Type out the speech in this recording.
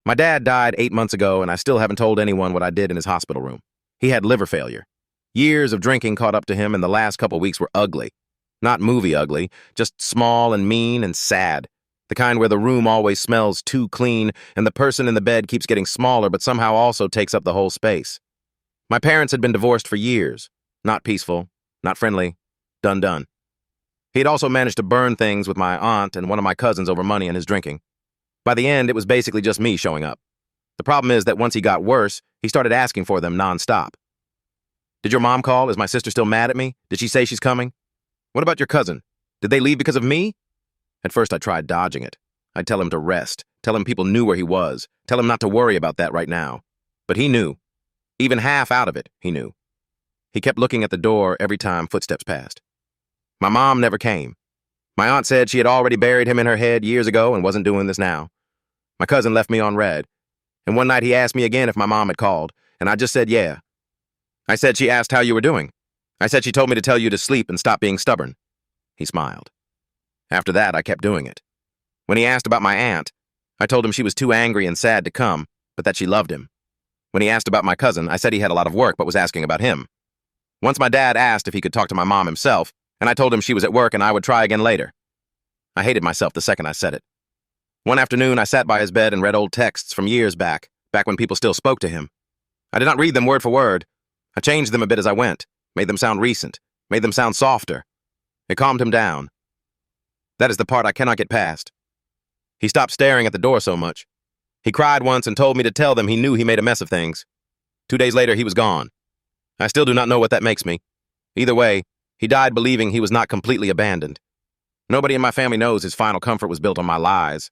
My dad died 8 months ago, and I still haven't told anyone what I did in his hospital room. He had liver failure. Years of drinking caught up to him, and the last couple weeks were ugly. Not movie ugly, just small and mean and sad. The kind where the room always smells too clean, and the person in the bed keeps getting smaller but somehow also takes up the whole space. My parents had been divorced for years. Not peaceful, not friendly, done. He had also managed to burn things with my aunt and one of my cousins over money and his drinking. By the end, it was basically just me showing up. The problem is that once he got worse, he started asking for them nonstop. Did your mom call? Is my sister still mad at me? Did she say she's coming? What about your cousin? Did they leave because of me? At first, I tried dodging it. I'd tell him to rest, tell him people knew where he was, tell him not to worry about that right now. But he knew. Even half out of it, he knew. He kept looking at the door every time footsteps passed. My mom never came. My aunt said she had already buried him in her head years ago and wasn't doing this now. My cousin left me on red, and one night he asked me again if my mom had called, and I just said yeah. I said she asked how you were doing. I said she told me to tell you to sleep and stop being stubborn. He smiled. After that, I kept doing it. When he asked about my aunt, I told him she was too angry and sad to come, but that she loved him. When he asked about my cousin, I said he had a lot of work but was asking about him. Once my dad asked if he could talk to my mom himself, and I told him she was at work and I would try again later. I hated myself the second I said it. One afternoon, I sat by his bed and read old texts from years back when people still spoke to him. I did not read them word for word. I changed them a bit as I went, made them sound recent, made them sound softer. It calmed him down. That is the part I cannot get past. He stopped staring at the door so much. He cried once and told me to tell them he knew he made a mess of things. 2 days later, he was gone. I still do not know what that makes me. Either way, he died believing he was not completely abandoned. Nobody in my family knows his final comfort was built on my lies.